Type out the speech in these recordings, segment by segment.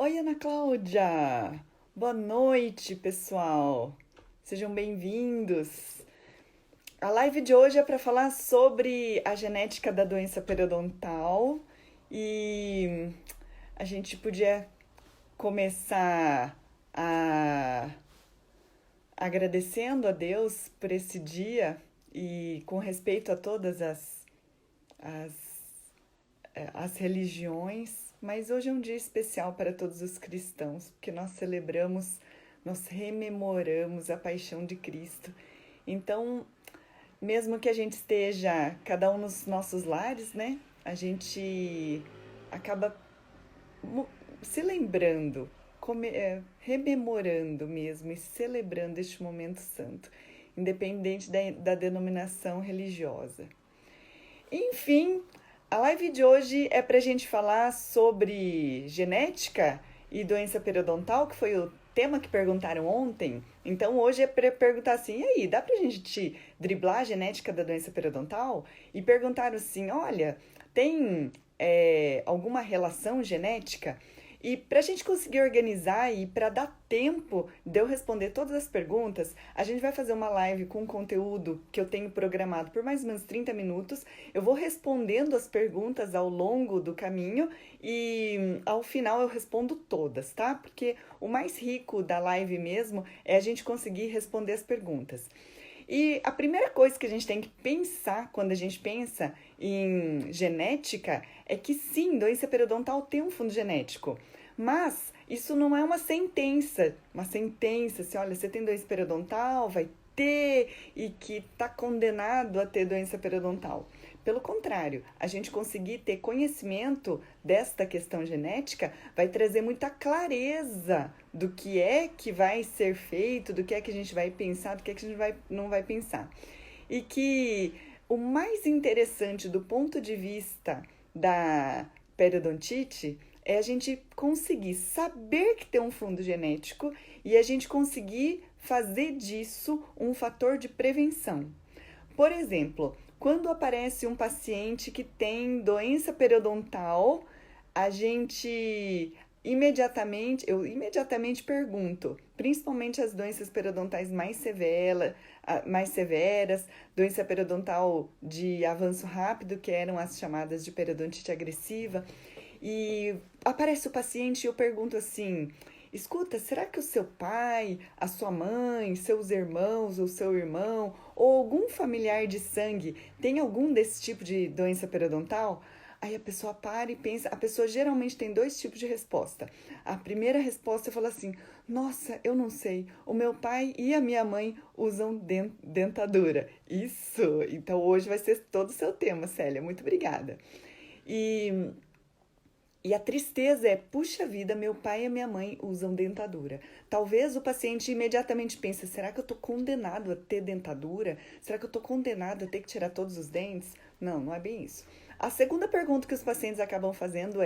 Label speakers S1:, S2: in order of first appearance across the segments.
S1: Oi, Ana Cláudia! Boa noite, pessoal! Sejam bem-vindos! A live de hoje é para falar sobre a genética da doença periodontal e a gente podia começar a... agradecendo a Deus por esse dia e com respeito a todas as as religiões, mas hoje é um dia especial para todos os cristãos, porque nós celebramos, nós rememoramos a paixão de Cristo. Então, mesmo que a gente esteja cada um nos nossos lares, né? A gente acaba se lembrando, rememorando mesmo e celebrando este momento santo, independente da denominação religiosa. Enfim, a live de hoje é para a gente falar sobre genética e doença periodontal, que foi o tema que perguntaram ontem. Então hoje é para perguntar assim, e aí, dá para a gente driblar a genética da doença periodontal? E perguntaram assim, olha, tem alguma relação genética? E para a gente conseguir organizar e para dar tempo de eu responder todas as perguntas, a gente vai fazer uma live com conteúdo que eu tenho programado por mais ou menos 30 minutos. Eu vou respondendo as perguntas ao longo do caminho e ao final eu respondo todas, tá? Porque o mais rico da live mesmo é a gente conseguir responder as perguntas. E a primeira coisa que a gente tem que pensar quando a gente pensa em genética é que sim, doença periodontal tem um fundo genético. Mas isso não é uma sentença, se olha, você tem doença periodontal, vai ter e que está condenado a ter doença periodontal. Pelo contrário, a gente conseguir ter conhecimento desta questão genética vai trazer muita clareza do que é que vai ser feito, do que é que a gente vai pensar, do que é que a gente não vai pensar. E que o mais interessante do ponto de vista da periodontite é a gente conseguir saber que tem um fundo genético e a gente conseguir fazer disso um fator de prevenção. Por exemplo, quando aparece um paciente que tem doença periodontal, a gente eu imediatamente pergunto, principalmente as doenças periodontais mais severas, doença periodontal de avanço rápido, que eram as chamadas de periodontite agressiva, e aparece o paciente e eu pergunto assim: escuta, será que o seu pai, a sua mãe, seus irmãos ou seu irmão ou algum familiar de sangue tem algum desse tipo de doença periodontal? Aí a pessoa para e pensa, a pessoa geralmente tem dois tipos de resposta. A primeira resposta fala assim: nossa, eu não sei, o meu pai e a minha mãe usam dentadura. Isso! Então hoje vai ser todo o seu tema, Célia. Muito obrigada. E e a tristeza é, puxa vida, meu pai e minha mãe usam dentadura. Talvez o paciente imediatamente pense, será que eu estou condenado a ter dentadura? Será que eu estou condenado a ter que tirar todos os dentes? Não, não é bem isso. A segunda pergunta que os pacientes acabam fazendo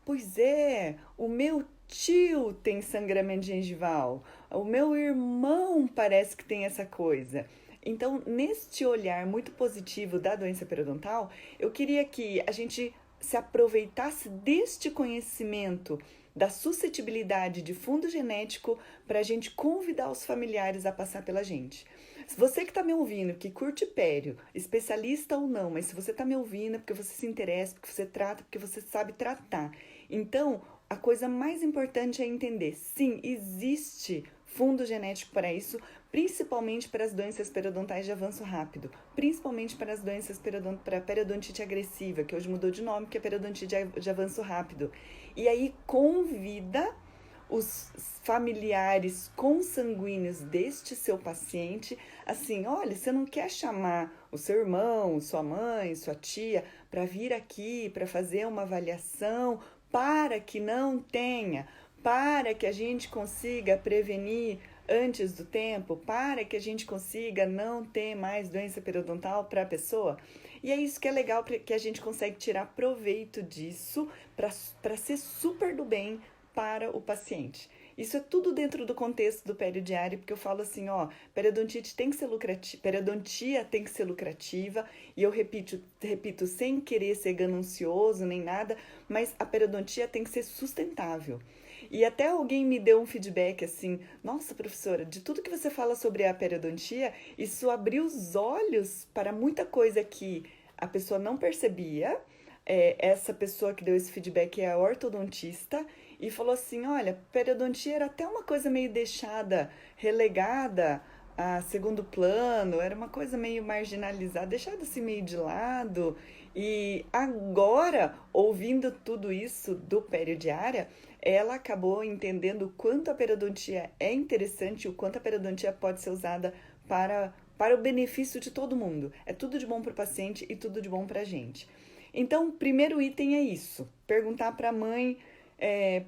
S1: pois é, o meu tio tem sangramento gengival, o meu irmão parece que tem essa coisa. Então, neste olhar muito positivo da doença periodontal, eu queria que a gente se aproveitasse deste conhecimento da suscetibilidade de fundo genético para a gente convidar os familiares a passar pela gente. Se você que está me ouvindo, que curte pério, especialista ou não, mas se você está me ouvindo é porque você se interessa, porque você trata, porque você sabe tratar. Então, a coisa mais importante é entender, sim, existe fundo genético para isso, principalmente para as doenças periodontais de avanço rápido, principalmente para as doenças para a periodontite agressiva, que hoje mudou de nome, que é periodontite de avanço rápido. E aí convida os familiares consanguíneos deste seu paciente, assim, olha, você não quer chamar o seu irmão, sua mãe, sua tia para vir aqui para fazer uma avaliação para que não tenha, para que a gente consiga prevenir antes do tempo, para que a gente consiga não ter mais doença periodontal para a pessoa. E é isso que é legal, que a gente consegue tirar proveito disso para ser super do bem para o paciente. Isso é tudo dentro do contexto do periodiário, porque eu falo assim, ó, periodontite tem que ser lucrativa, periodontia tem que ser lucrativa, e eu repito sem querer ser ganancioso nem nada, mas a periodontia tem que ser sustentável. E até alguém me deu um feedback assim, nossa, professora, de tudo que você fala sobre a periodontia, isso abriu os olhos para muita coisa que a pessoa não percebia. Essa pessoa que deu esse feedback é a ortodontista e falou assim, olha, periodontia era até uma coisa meio deixada, relegada a segundo plano, era uma coisa meio marginalizada, deixada assim meio de lado. E agora, ouvindo tudo isso do periodiária, ela acabou entendendo o quanto a periodontia é interessante, o quanto a periodontia pode ser usada para o benefício de todo mundo. É tudo de bom para o paciente e tudo de bom para a gente. Então, o primeiro item é isso, perguntar para a mãe e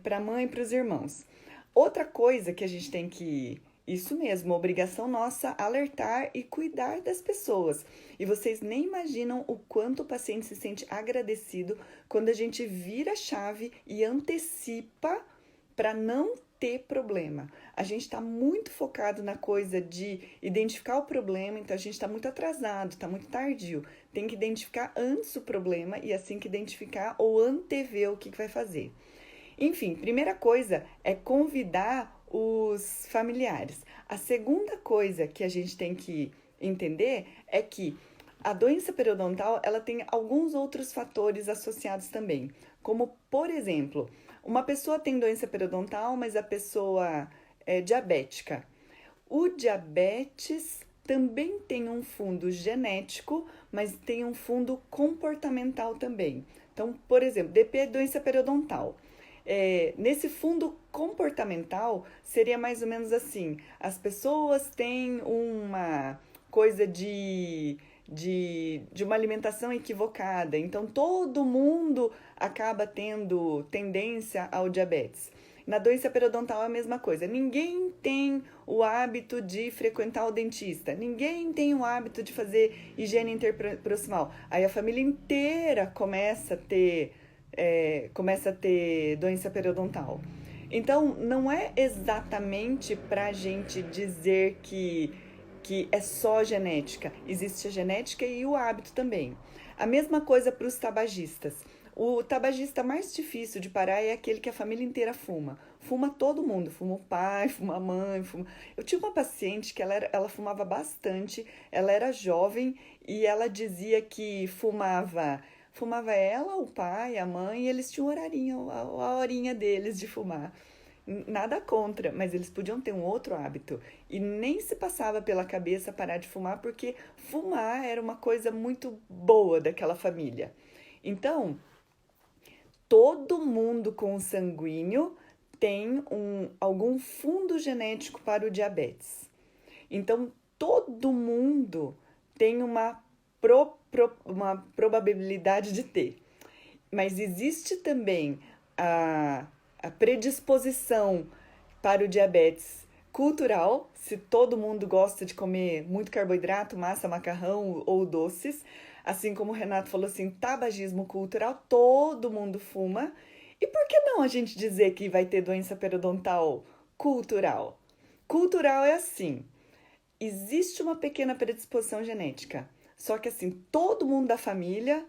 S1: para os irmãos. Outra coisa que a gente tem que, isso mesmo, obrigação nossa, alertar e cuidar das pessoas. E vocês nem imaginam o quanto o paciente se sente agradecido quando a gente vira a chave e antecipa para não ter problema. A gente está muito focado na coisa de identificar o problema, então a gente está muito atrasado, está muito tardio. Tem que identificar antes o problema e assim que identificar ou antever o que vai fazer. Enfim, primeira coisa é convidar os familiares. A segunda coisa que a gente tem que entender é que a doença periodontal ela tem alguns outros fatores associados também, como por exemplo, uma pessoa tem doença periodontal, mas a pessoa é diabética. O diabetes também tem um fundo genético, mas tem um fundo comportamental também. Então, por exemplo, DP é doença periodontal. Nesse fundo comportamental, seria mais ou menos assim: as pessoas têm uma coisa de uma alimentação equivocada, então todo mundo acaba tendo tendência ao diabetes. Na doença periodontal é a mesma coisa. Ninguém tem o hábito de frequentar o dentista. Ninguém tem o hábito de fazer higiene interproximal. Aí a família inteira começa a ter doença periodontal. Então, não é exatamente para a gente dizer que é só genética. Existe a genética e o hábito também. A mesma coisa para os tabagistas. O tabagista mais difícil de parar é aquele que a família inteira fuma. Fuma todo mundo, fuma o pai, fuma a mãe, fuma... Eu tinha uma paciente que ela fumava bastante, ela era jovem e ela dizia que fumava ela, o pai, a mãe, e eles tinham a horinha deles de fumar. Nada contra, mas eles podiam ter um outro hábito. E nem se passava pela cabeça parar de fumar, porque fumar era uma coisa muito boa daquela família. Então, todo mundo com sanguíneo tem algum fundo genético para o diabetes. Então, todo mundo tem uma probabilidade de ter. Mas existe também a predisposição para o diabetes cultural, se todo mundo gosta de comer muito carboidrato, massa, macarrão ou doces, assim como o Renato falou assim, tabagismo cultural, todo mundo fuma. E por que não a gente dizer que vai ter doença periodontal cultural? Cultural é assim, existe uma pequena predisposição genética, só que assim, todo mundo da família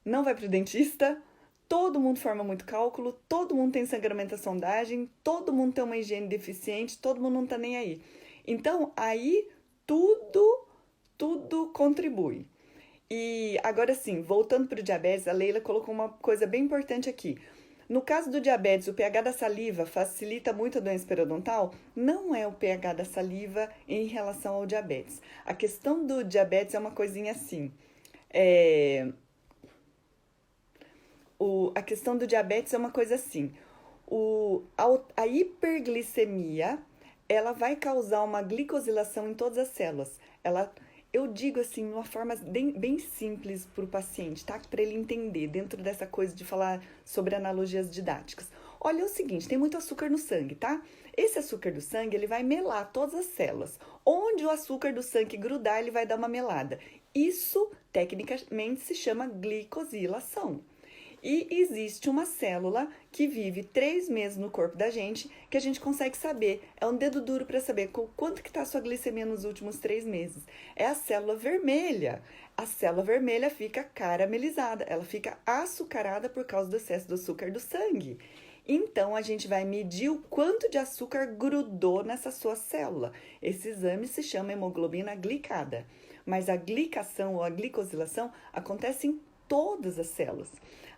S1: não vai para o dentista, todo mundo forma muito cálculo, todo mundo tem sangramento à sondagem, todo mundo tem uma higiene deficiente, todo mundo não tá nem aí. Então, aí tudo contribui. E agora sim, voltando para o diabetes, a Leila colocou uma coisa bem importante aqui. No caso do diabetes, o pH da saliva facilita muito a doença periodontal? Não é o pH da saliva em relação ao diabetes. A questão do diabetes é uma coisinha assim. A questão do diabetes é uma coisa assim. A hiperglicemia, ela vai causar uma glicosilação em todas as células. Eu digo assim, de uma forma bem simples para o paciente, tá? Para ele entender, dentro dessa coisa de falar sobre analogias didáticas. Olha, é o seguinte, tem muito açúcar no sangue, tá? Esse açúcar do sangue, ele vai melar todas as células. Onde o açúcar do sangue grudar, ele vai dar uma melada. Isso, tecnicamente, se chama glicosilação. E existe uma célula que vive 3 meses no corpo da gente, que a gente consegue saber, é um dedo duro para saber quanto que está a sua glicemia nos últimos 3 meses. É a célula vermelha. A célula vermelha fica caramelizada, ela fica açucarada por causa do excesso do açúcar do sangue. Então, a gente vai medir o quanto de açúcar grudou nessa sua célula. Esse exame se chama hemoglobina glicada. Mas a glicação ou a glicosilação acontece em todas as células.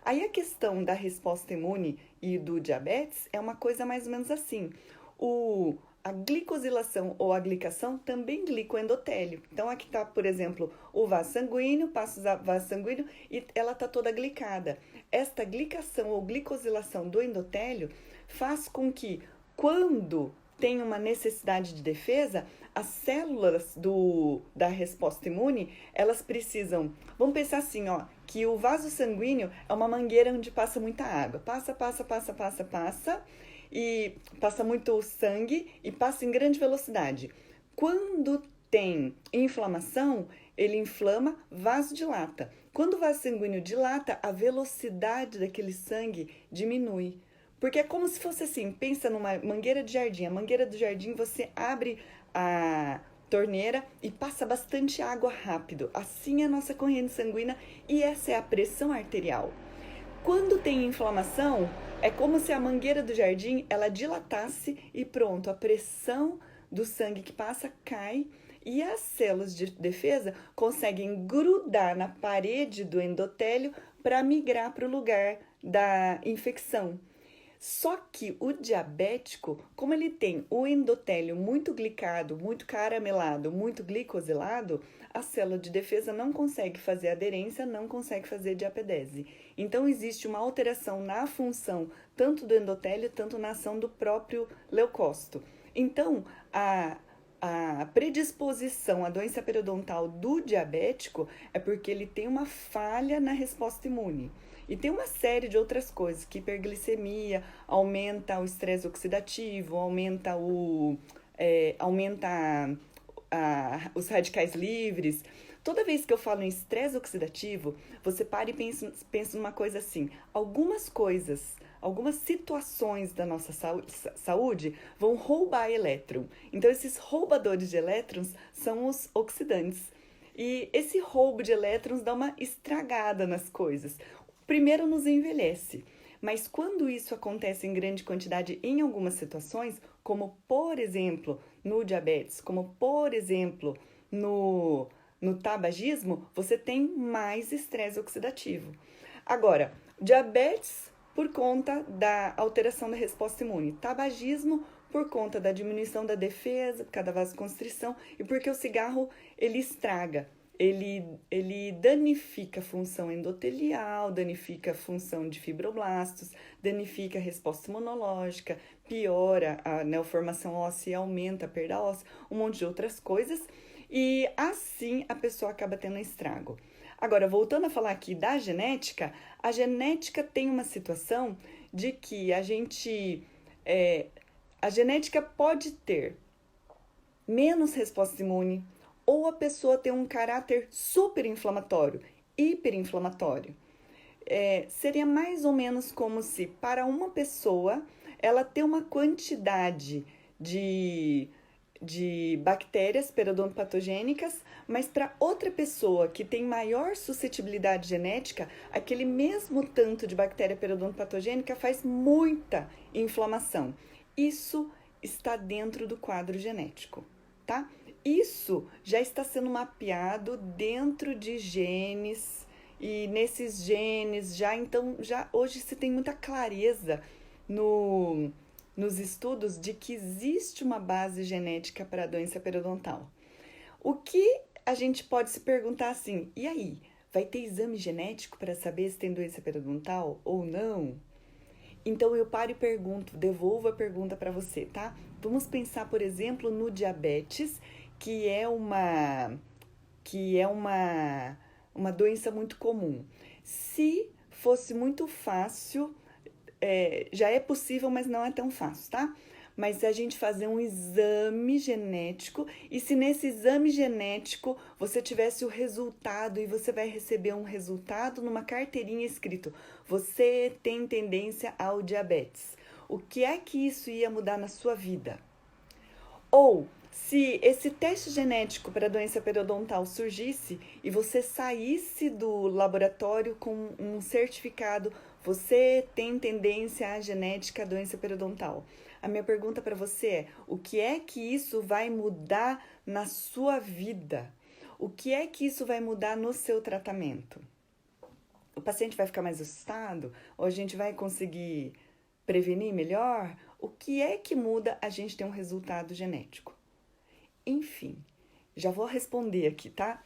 S1: Aí a questão da resposta imune e do diabetes é uma coisa mais ou menos assim. A glicosilação ou a glicação também glica o endotélio. Então, aqui está, por exemplo, o vaso sanguíneo, passa o vaso sanguíneo e ela está toda glicada. Esta glicação ou glicosilação do endotélio faz com que, quando tem uma necessidade de defesa, as células da resposta imune, elas precisam... Vamos pensar assim, ó, que o vaso sanguíneo é uma mangueira onde passa muita água. Passa, e passa muito sangue e passa em grande velocidade. Quando tem inflamação, ele inflama, vasodilata. Quando o vaso sanguíneo dilata, a velocidade daquele sangue diminui. Porque é como se fosse assim, pensa numa mangueira de jardim. A mangueira do jardim, você abre a torneira e passa bastante água rápido. Assim é a nossa corrente sanguínea e essa é a pressão arterial. Quando tem inflamação, é como se a mangueira do jardim ela dilatasse e pronto, a pressão do sangue que passa cai e as células de defesa conseguem grudar na parede do endotélio para migrar para o lugar da infecção. Só que o diabético, como ele tem o endotélio muito glicado, muito caramelado, muito glicosilado, a célula de defesa não consegue fazer aderência, não consegue fazer diapedese. Então, existe uma alteração na função tanto do endotélio, tanto na ação do próprio leucócito. Então, a predisposição à doença periodontal do diabético é porque ele tem uma falha na resposta imune. E tem uma série de outras coisas, que hiperglicemia aumenta o estresse oxidativo, aumenta os radicais livres. Toda vez que eu falo em estresse oxidativo, você para e pensa numa coisa assim, algumas situações da nossa saúde vão roubar elétron. Então, esses roubadores de elétrons são os oxidantes. E esse roubo de elétrons dá uma estragada nas coisas. Primeiro nos envelhece, mas quando isso acontece em grande quantidade em algumas situações, como por exemplo no diabetes, como por exemplo no tabagismo, você tem mais estresse oxidativo. Agora, diabetes por conta da alteração da resposta imune, tabagismo por conta da diminuição da defesa, por causa da vasoconstrição e porque o cigarro ele estraga. Ele danifica a função endotelial, danifica a função de fibroblastos, danifica a resposta imunológica, piora a neoformação óssea, aumenta a perda óssea, um monte de outras coisas. E assim a pessoa acaba tendo um estrago. Agora, voltando a falar aqui da genética, a genética tem uma situação de que a genética pode ter menos resposta imune, ou a pessoa tem um caráter super inflamatório, hiperinflamatório. Seria mais ou menos como se para uma pessoa ela ter uma quantidade de bactérias periodontopatogênicas, mas para outra pessoa que tem maior suscetibilidade genética, aquele mesmo tanto de bactéria periodontopatogênica faz muita inflamação. Isso está dentro do quadro genético, tá? Isso já está sendo mapeado dentro de genes e nesses genes já hoje se tem muita clareza nos estudos de que existe uma base genética para a doença periodontal. O que a gente pode se perguntar assim, e aí, vai ter exame genético para saber se tem doença periodontal ou não? Então eu paro e pergunto, devolvo a pergunta para você, tá? Vamos pensar, por exemplo, no diabetes, que é uma doença muito comum. Se fosse muito fácil, já é possível, mas não é tão fácil, tá? mas a gente fazer um exame genético, e se nesse exame genético você tivesse o resultado e você vai receber um resultado numa carteirinha escrito: você tem tendência ao diabetes. O que é que isso ia mudar na sua vida? Ou se esse teste genético para a doença periodontal surgisse e você saísse do laboratório com um certificado, você tem tendência à genética à doença periodontal. A minha pergunta para você é: o que é que isso vai mudar na sua vida? O que é que isso vai mudar no seu tratamento? O paciente vai ficar mais assustado? Ou a gente vai conseguir prevenir melhor? O que é que muda a gente ter um resultado genético? Enfim, já vou responder aqui, tá?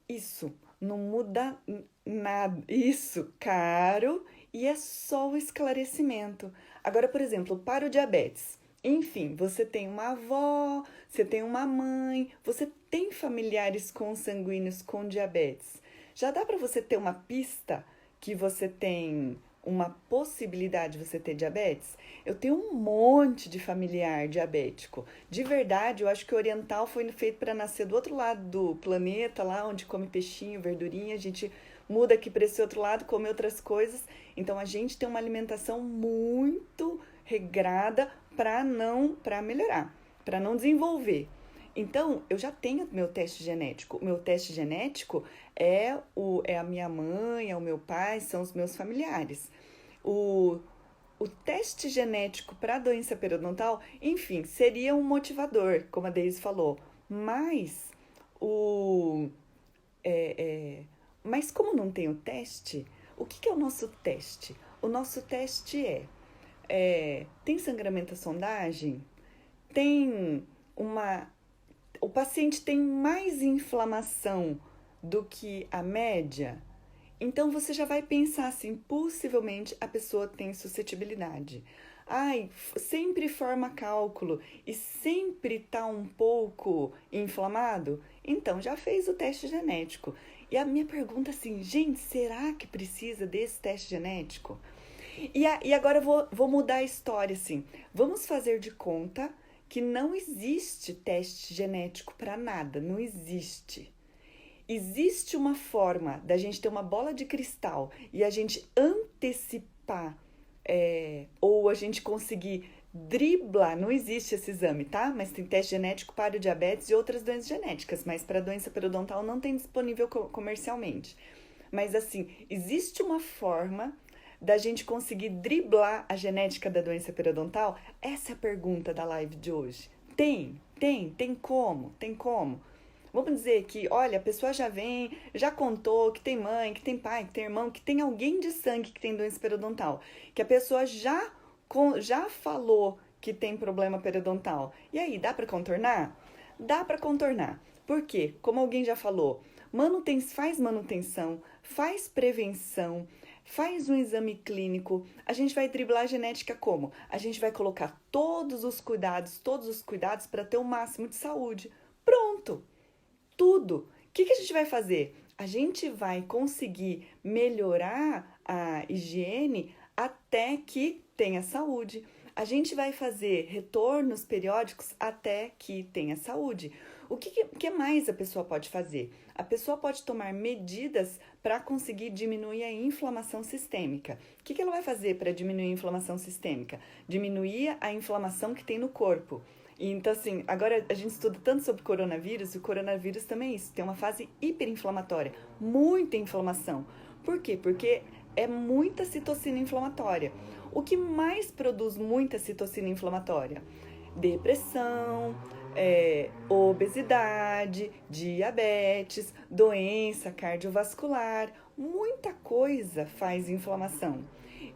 S1: Isso não muda nada. Isso, caro, e é só o esclarecimento. Agora, por exemplo, para o diabetes. Enfim, você tem uma avó, você tem uma mãe, você tem familiares consanguíneos com diabetes. Já dá para você ter uma pista que você tem uma possibilidade de você ter diabetes? Eu tenho um monte de familiar diabético. De verdade, eu acho que o oriental foi feito para nascer do outro lado do planeta, lá onde come peixinho, verdurinha. A gente muda aqui para esse outro lado, come outras coisas. Então a gente tem uma alimentação muito regrada para melhorar, para não desenvolver. Então, eu já tenho meu teste genético. O meu teste genético é a minha mãe, é o meu pai, são os meus familiares. O, o teste genético para a doença periodontal, enfim, seria um motivador, como a Deise falou. Mas, o, é, é, mas como não tem o teste, o que é o nosso teste? O nosso teste tem sangramento à sondagem? Tem uma O paciente tem mais inflamação do que a média, então você já vai pensar assim, possivelmente a pessoa tem suscetibilidade. Ai, sempre forma cálculo e sempre tá um pouco inflamado? Então já fez o teste genético. E a minha pergunta assim, gente, será que precisa desse teste genético? E agora eu vou mudar a história assim. Vamos fazer de conta que não existe teste genético para nada, não existe. Existe uma forma da gente ter uma bola de cristal e a gente antecipar ou a gente conseguir driblar, não existe esse exame, tá? Mas tem teste genético para o diabetes e outras doenças genéticas, mas para a doença periodontal não tem disponível comercialmente. Mas assim, existe uma forma da gente conseguir driblar a genética da doença periodontal? Essa é a pergunta da live de hoje. Tem como. Vamos dizer que, olha, a pessoa já contou que tem mãe, que tem pai, que tem irmão, que tem alguém de sangue que tem doença periodontal, que a pessoa já falou que tem problema periodontal. E aí, dá para contornar? Dá para contornar. Por quê? Como alguém já falou, faz manutenção, faz prevenção, faz um exame clínico. A gente vai driblar a genética como? A gente vai colocar todos os cuidados para ter o máximo de saúde. Pronto! Tudo. O que a gente vai fazer? A gente vai conseguir melhorar a higiene até que tenha saúde. A gente vai fazer retornos periódicos até que tenha saúde. O que mais a pessoa pode fazer? A pessoa pode tomar medidas para conseguir diminuir a inflamação sistêmica. O que ela vai fazer para diminuir a inflamação sistêmica? Diminuir a inflamação que tem no corpo. Então, assim, agora a gente estuda tanto sobre coronavírus, e o coronavírus também é isso, tem uma fase hiperinflamatória, muita inflamação. Por quê? Porque é muita citocina inflamatória. O que mais produz muita citocina inflamatória? Depressão, obesidade, diabetes, doença cardiovascular, muita coisa faz inflamação.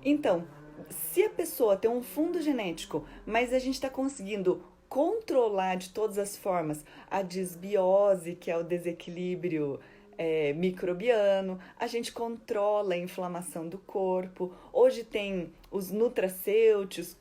S1: Então, se a pessoa tem um fundo genético, mas a gente está conseguindo controlar de todas as formas a disbiose, que é o desequilíbrio microbiano, a gente controla a inflamação do corpo. Hoje tem os nutracêuticos,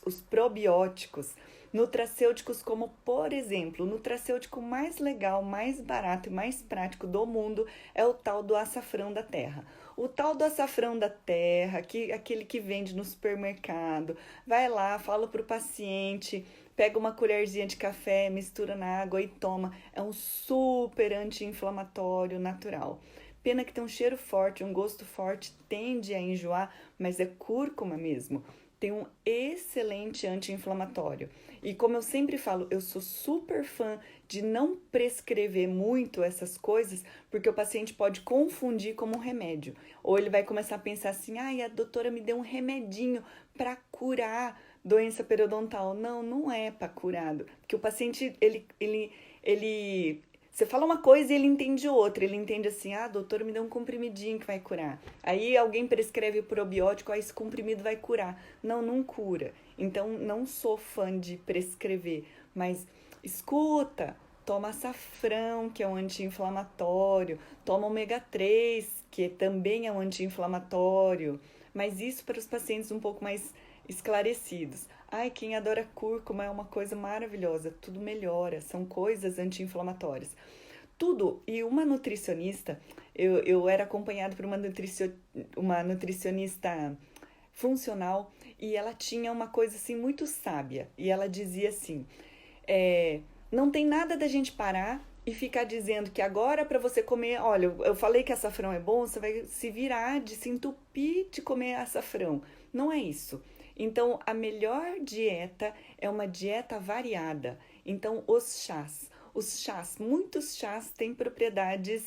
S1: os probióticos, nutracêuticos como, por exemplo, o nutracêutico mais legal, mais barato e mais prático do mundo é o tal do açafrão da terra. O tal do açafrão da terra, aquele que vende no supermercado. Vai lá, fala pro paciente, pega uma colherzinha de café, mistura na água e toma. É um super anti-inflamatório natural. Pena que tem um cheiro forte, um gosto forte, tende a enjoar, mas é cúrcuma mesmo. Tem um excelente anti-inflamatório. E como eu sempre falo, eu sou super fã de não prescrever muito essas coisas, porque o paciente pode confundir como um remédio. Ou ele vai começar a pensar assim, a doutora me deu um remedinho para curar doença periodontal. Não, não é para curado. Porque o paciente, ele você fala uma coisa e ele entende outra. Ele entende assim, doutora, me deu um comprimidinho que vai curar. Aí alguém prescreve probiótico, esse comprimido vai curar. Não, não cura. Então, não sou fã de prescrever. Mas escuta, toma açafrão, que é um anti-inflamatório. Toma ômega 3, que também é um anti-inflamatório. Mas isso para os pacientes um pouco mais esclarecidos. Quem adora cúrcuma é uma coisa maravilhosa, tudo melhora, são coisas anti-inflamatórias. Tudo, e uma nutricionista, eu era acompanhada por uma nutricionista funcional e ela tinha uma coisa assim muito sábia, e ela dizia assim, não tem nada da gente parar e ficar dizendo que agora para você comer, olha, eu falei que açafrão é bom, você vai se virar de se entupir de comer açafrão. Não é isso. Então, a melhor dieta é uma dieta variada. Então, os chás, muitos chás têm propriedades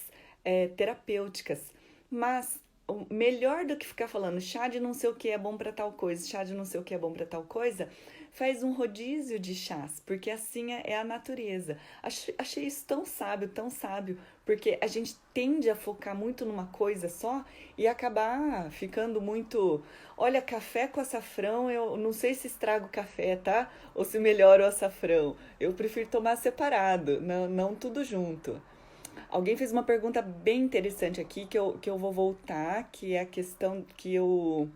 S1: terapêuticas, mas o melhor do que ficar falando chá de não sei o que é bom para tal coisa, chá de não sei o que é bom para tal coisa, faz um rodízio de chás, porque assim é a natureza. Achei isso tão sábio, porque a gente tende a focar muito numa coisa só e acabar ficando muito... Olha, café com açafrão, eu não sei se estrago o café, tá? Ou se melhora o açafrão. Eu prefiro tomar separado, não tudo junto. Alguém fez uma pergunta bem interessante aqui que eu vou voltar, que é a questão que eu...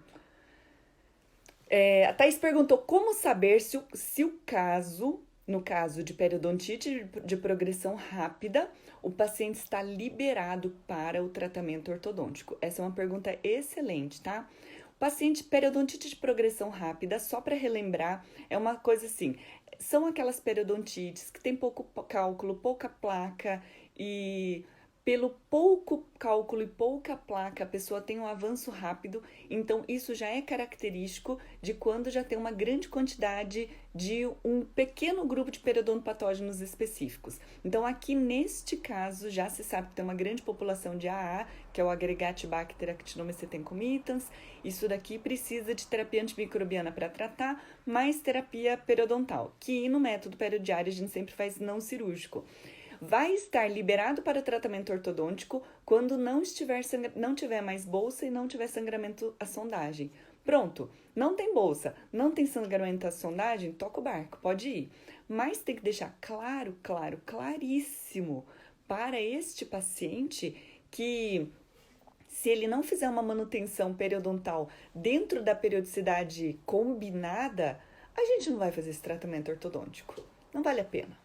S1: A Thaís perguntou como saber se o caso, no caso de periodontite de progressão rápida, o paciente está liberado para o tratamento ortodôntico. Essa é uma pergunta excelente, tá? O paciente periodontite de progressão rápida, só para relembrar, é uma coisa assim, são aquelas periodontites que tem pouco cálculo, pouca placa e... Pelo pouco cálculo e pouca placa, a pessoa tem um avanço rápido, então isso já é característico de quando já tem uma grande quantidade de um pequeno grupo de periodontopatógenos específicos. Então, aqui neste caso, já se sabe que tem uma grande população de AA, que é o Agregatibacter actinomycetencomitans. Isso daqui precisa de terapia antimicrobiana para tratar, mais terapia periodontal, que no método periodiário a gente sempre faz não cirúrgico. Vai estar liberado para tratamento ortodôntico quando não tiver mais bolsa e não tiver sangramento à sondagem. Pronto, não tem bolsa, não tem sangramento à sondagem, toca o barco, pode ir. Mas tem que deixar claríssimo para este paciente que se ele não fizer uma manutenção periodontal dentro da periodicidade combinada, a gente não vai fazer esse tratamento ortodôntico. Não vale a pena.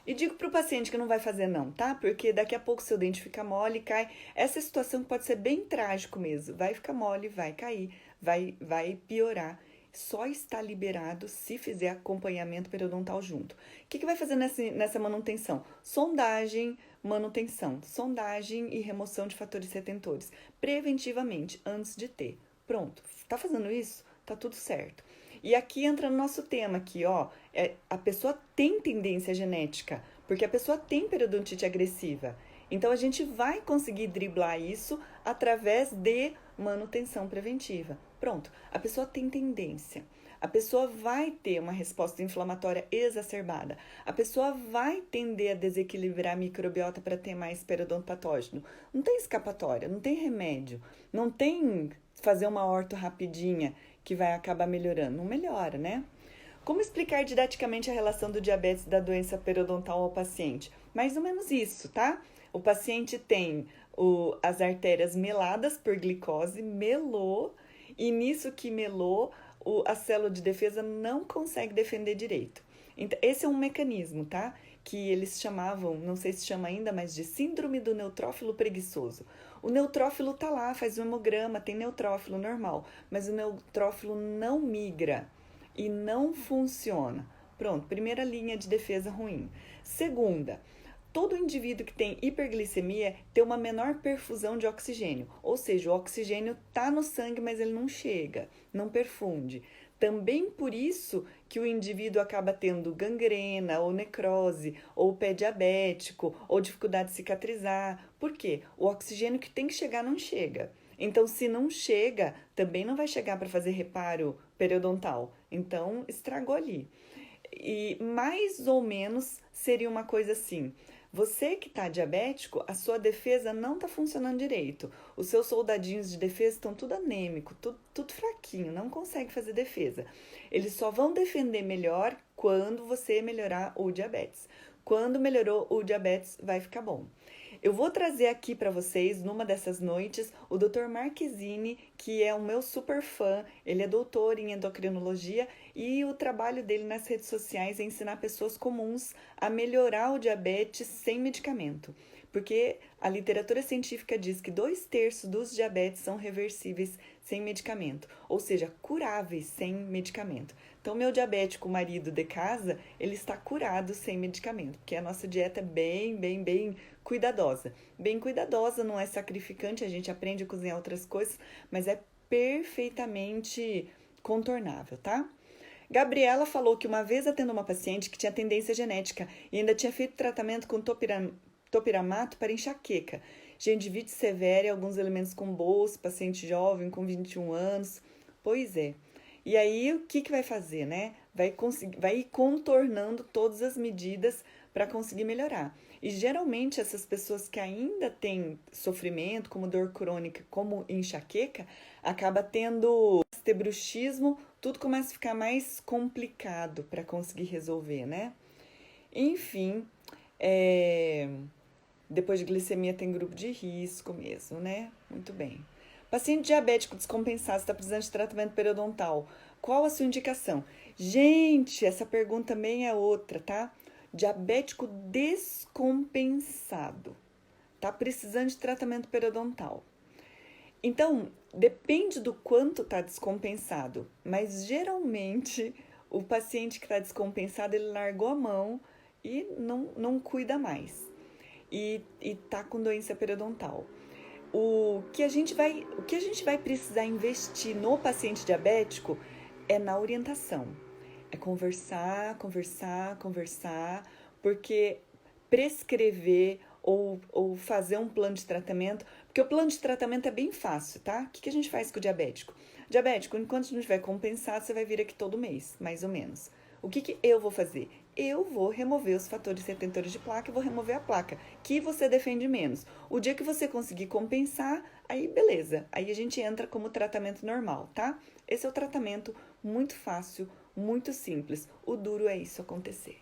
S1: E digo para o paciente que não vai fazer não, tá? Porque daqui a pouco seu dente fica mole, cai. Essa situação pode ser bem trágico mesmo. Vai ficar mole, vai cair, vai piorar. Só está liberado se fizer acompanhamento periodontal junto. O que vai fazer nessa manutenção? Sondagem, manutenção. Sondagem e remoção de fatores retentores. Preventivamente, antes de ter. Pronto. Tá fazendo isso? Tá tudo certo. E aqui entra no nosso tema aqui, ó, a pessoa tem tendência genética, porque a pessoa tem periodontite agressiva. Então, a gente vai conseguir driblar isso através de manutenção preventiva. Pronto, a pessoa tem tendência. A pessoa vai ter uma resposta inflamatória exacerbada. A pessoa vai tender a desequilibrar a microbiota para ter mais periodontopatógeno. Não tem escapatória, não tem remédio, não tem fazer uma orto rapidinha que vai acabar melhorando. Não melhora, né? Como explicar didaticamente a relação do diabetes e da doença periodontal ao paciente? Mais ou menos isso, tá? O paciente tem as artérias meladas por glicose, melou, e nisso que melou, a célula de defesa não consegue defender direito. Então, esse é um mecanismo, tá? Que eles chamavam, não sei se chama ainda, mas de síndrome do neutrófilo preguiçoso. O neutrófilo tá lá, faz um hemograma, tem neutrófilo normal, mas o neutrófilo não migra e não funciona. Pronto, primeira linha de defesa ruim. Segunda, todo indivíduo que tem hiperglicemia tem uma menor perfusão de oxigênio, ou seja, o oxigênio está no sangue, mas ele não chega, não perfunde. Também por isso que o indivíduo acaba tendo gangrena, ou necrose, ou pé diabético, ou dificuldade de cicatrizar. Por quê? O oxigênio que tem que chegar não chega. Então, se não chega, também não vai chegar para fazer reparo periodontal. Então, estragou ali. E mais ou menos seria uma coisa assim: você que está diabético, a sua defesa não está funcionando direito. Os seus soldadinhos de defesa estão tudo anêmico, tudo fraquinho, não consegue fazer defesa. Eles só vão defender melhor quando você melhorar o diabetes. Quando melhorou o diabetes, vai ficar bom. Eu vou trazer aqui para vocês, numa dessas noites, o Dr. Marquezine, que é o meu super fã. Ele é doutor em endocrinologia e o trabalho dele nas redes sociais é ensinar pessoas comuns a melhorar o diabetes sem medicamento. Porque a literatura científica diz que 2/3 dos diabetes são reversíveis sem medicamento, ou seja, curáveis sem medicamento. Então, meu diabético marido de casa, ele está curado sem medicamento, porque a nossa dieta é bem cuidadosa. Bem cuidadosa, não é sacrificante, a gente aprende a cozinhar outras coisas, mas é perfeitamente contornável, tá? Gabriela falou que uma vez atendeu uma paciente que tinha tendência genética e ainda tinha feito tratamento com topiramato para enxaqueca, gengivite severa e alguns elementos com bolsa, paciente jovem com 21 anos. Pois é. E aí, o que vai fazer, né? Vai ir contornando todas as medidas para conseguir melhorar. E geralmente essas pessoas que ainda têm sofrimento, como dor crônica, como enxaqueca, acaba tendo bruxismo, tudo começa a ficar mais complicado para conseguir resolver, né? Enfim, depois de glicemia tem grupo de risco mesmo, né? Muito bem. Paciente diabético descompensado, está precisando de tratamento periodontal. Qual a sua indicação? Gente, essa pergunta também é outra, tá? Diabético descompensado. Tá precisando de tratamento periodontal. Então, depende do quanto está descompensado, mas geralmente o paciente que está descompensado, ele largou a mão e não cuida mais. E tá com doença periodontal. O que a gente vai precisar investir no paciente diabético é na orientação. É conversar, porque prescrever ou fazer um plano de tratamento, porque o plano de tratamento é bem fácil, tá? O que a gente faz com o diabético? Diabético, enquanto não estiver compensado, você vai vir aqui todo mês, mais ou menos. O que eu vou fazer? Eu vou remover os fatores retentores de placa e vou remover a placa, que você defende menos. O dia que você conseguir compensar, aí beleza. Aí a gente entra como tratamento normal, tá? Esse é o tratamento muito fácil, muito simples. O duro é isso acontecer.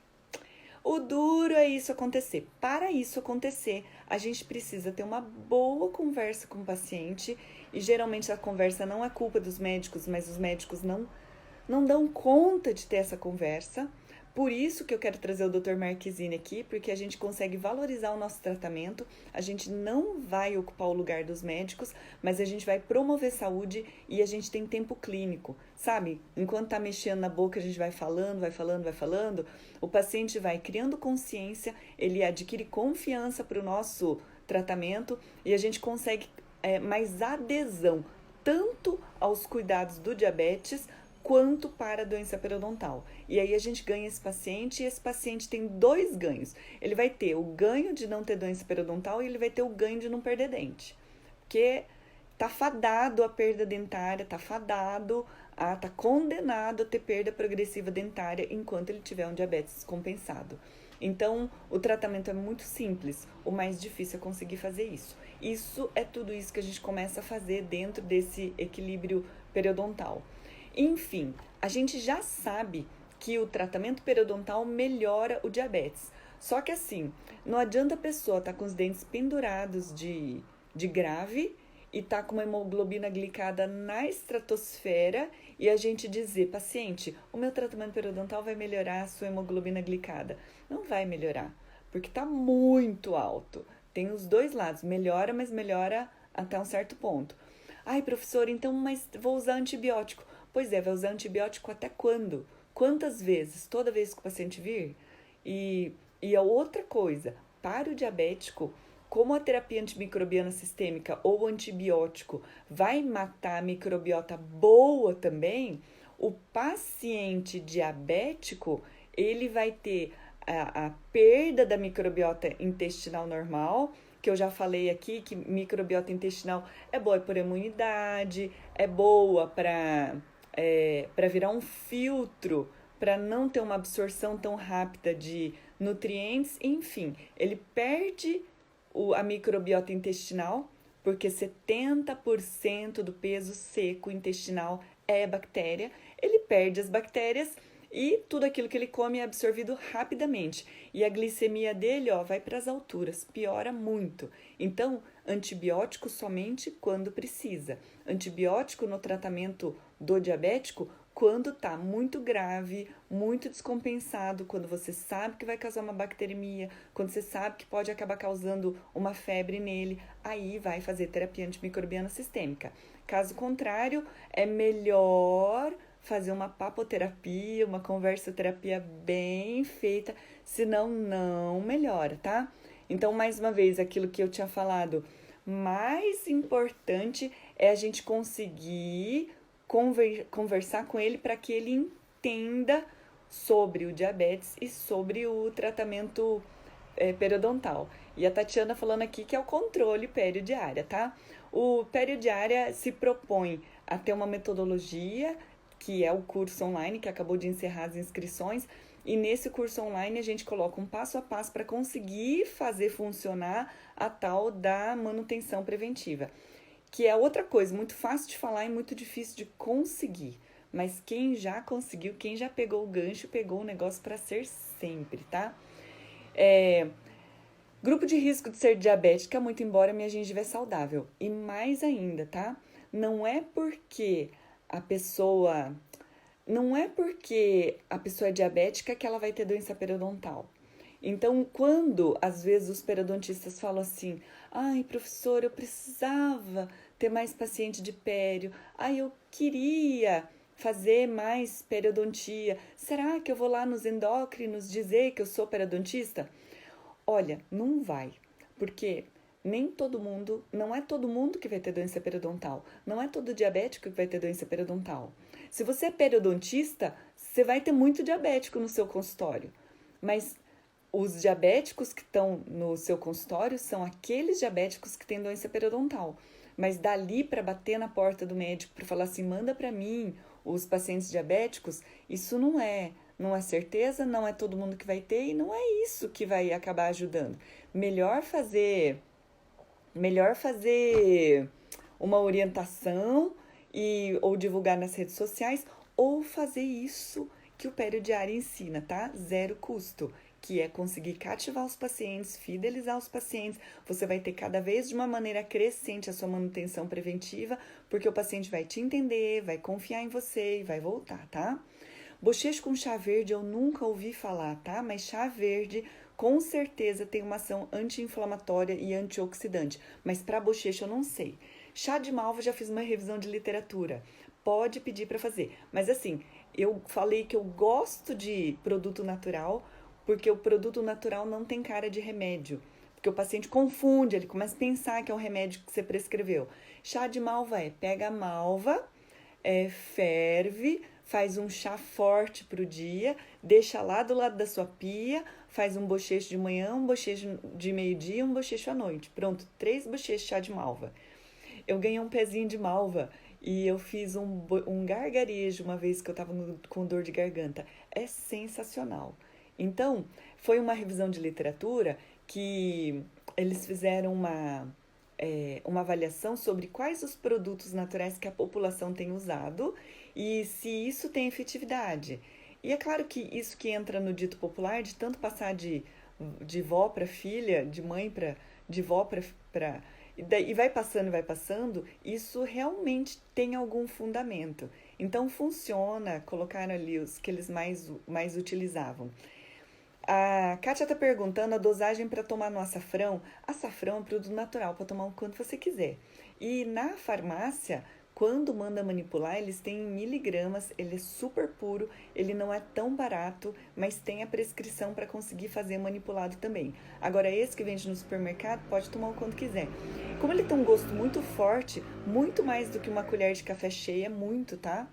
S1: O duro é isso acontecer. Para isso acontecer, a gente precisa ter uma boa conversa com o paciente. E geralmente a conversa não é culpa dos médicos, mas os médicos não dão conta de ter essa conversa. Por isso que eu quero trazer o Dr. Marquezine aqui, porque a gente consegue valorizar o nosso tratamento, a gente não vai ocupar o lugar dos médicos, mas a gente vai promover saúde e a gente tem tempo clínico, sabe? Enquanto tá mexendo na boca, a gente vai falando, o paciente vai criando consciência, ele adquire confiança para o nosso tratamento e a gente consegue mais adesão, tanto aos cuidados do diabetes, quanto para a doença periodontal. E aí a gente ganha esse paciente e esse paciente tem 2 ganhos. Ele vai ter o ganho de não ter doença periodontal e ele vai ter o ganho de não perder dente. Porque tá fadado a perda dentária, tá condenado a ter perda progressiva dentária enquanto ele tiver um diabetes descompensado. Então, o tratamento é muito simples, o mais difícil é conseguir fazer isso. Isso é tudo isso que a gente começa a fazer dentro desse equilíbrio periodontal. Enfim, a gente já sabe que o tratamento periodontal melhora o diabetes. Só que assim, não adianta a pessoa estar com os dentes pendurados de grave e tá com uma hemoglobina glicada na estratosfera e a gente dizer, paciente, o meu tratamento periodontal vai melhorar a sua hemoglobina glicada. Não vai melhorar, porque tá muito alto. Tem os dois lados, melhora, mas melhora até um certo ponto. Ai, professor, então, mas vou usar antibiótico. Pois é, vai usar antibiótico até quando? Quantas vezes? Toda vez que o paciente vir? E a outra coisa, para o diabético, como a terapia antimicrobiana sistêmica ou antibiótico vai matar a microbiota boa também, o paciente diabético, ele vai ter a perda da microbiota intestinal normal, que eu já falei aqui, que microbiota intestinal é boa para imunidade, é boa para virar um filtro, para não ter uma absorção tão rápida de nutrientes, enfim, ele perde a microbiota intestinal, porque 70% do peso seco intestinal é bactéria, ele perde as bactérias e tudo aquilo que ele come é absorvido rapidamente. E a glicemia dele, vai para as alturas, piora muito. Então, antibiótico somente quando precisa. Antibiótico no tratamento do diabético quando está muito grave, muito descompensado, quando você sabe que vai causar uma bacteremia, quando você sabe que pode acabar causando uma febre nele, aí vai fazer terapia antimicrobiana sistêmica. Caso contrário, é melhor fazer uma papoterapia, uma conversoterapia bem feita, senão não melhora, tá? Então, mais uma vez, aquilo que eu tinha falado, mais importante é a gente conseguir conversar com ele para que ele entenda sobre o diabetes e sobre o tratamento periodontal. E a Tatiana falando aqui que é o controle periodiária, tá? O periodiária se propõe a ter uma metodologia, que é o curso online, que acabou de encerrar as inscrições, e nesse curso online a gente coloca um passo a passo para conseguir fazer funcionar a tal da manutenção preventiva. Que é outra coisa, muito fácil de falar e muito difícil de conseguir. Mas quem já conseguiu, quem já pegou o gancho, pegou o negócio para ser sempre, tá? Grupo de risco de ser diabética, muito embora minha gengiva é saudável. E mais ainda, tá? Não é porque a pessoa é diabética que ela vai ter doença periodontal. Então, quando às vezes os periodontistas falam assim, ai, professor, eu precisava ter mais paciente de pério, ai, eu queria fazer mais periodontia, será que eu vou lá nos endócrinos dizer que eu sou periodontista? Olha, não vai, porque não é todo mundo que vai ter doença periodontal, não é todo diabético que vai ter doença periodontal. Se você é periodontista, você vai ter muito diabético no seu consultório, mas os diabéticos que estão no seu consultório são aqueles diabéticos que têm doença periodontal. Mas dali para bater na porta do médico para falar assim, manda para mim os pacientes diabéticos, isso não é certeza, não é todo mundo que vai ter e não é isso que vai acabar ajudando. Melhor fazer uma orientação ou divulgar nas redes sociais ou fazer isso que o periodiário ensina, tá? Zero custo, que é conseguir cativar os pacientes, fidelizar os pacientes. Você vai ter cada vez de uma maneira crescente a sua manutenção preventiva, porque o paciente vai te entender, vai confiar em você e vai voltar, tá? Bochecho com chá verde eu nunca ouvi falar, tá? Mas chá verde com certeza tem uma ação anti-inflamatória e antioxidante, mas para bochecho eu não sei. Chá de malva já fiz uma revisão de literatura, pode pedir para fazer. Mas assim, eu falei que eu gosto de produto natural, porque o produto natural não tem cara de remédio. Porque o paciente confunde, ele começa a pensar que é um remédio que você prescreveu. Chá de malva pega a malva, ferve, faz um chá forte para o dia, deixa lá do lado da sua pia, faz um bochecho de manhã, um bochecho de meio-dia, um bochecho à noite. Pronto, 3 bochechos de chá de malva. Eu ganhei um pezinho de malva e eu fiz um gargarejo uma vez que eu estava com dor de garganta. É sensacional. Então, foi uma revisão de literatura que eles fizeram uma avaliação sobre quais os produtos naturais que a população tem usado e se isso tem efetividade. E é claro que isso que entra no dito popular, de tanto passar de vó para filha, de mãe de vó para e vai passando, isso realmente tem algum fundamento. Então funciona, colocaram ali os que eles mais utilizavam. A Kátia está perguntando a dosagem para tomar no açafrão. Açafrão é um produto natural para tomar o quanto você quiser. E na farmácia, quando manda manipular, eles têm em miligramas, ele é super puro, ele não é tão barato, mas tem a prescrição para conseguir fazer manipulado também. Agora, esse que vende no supermercado, pode tomar o quanto quiser. Como ele tem um gosto muito forte, muito mais do que uma colher de café cheia, muito, tá?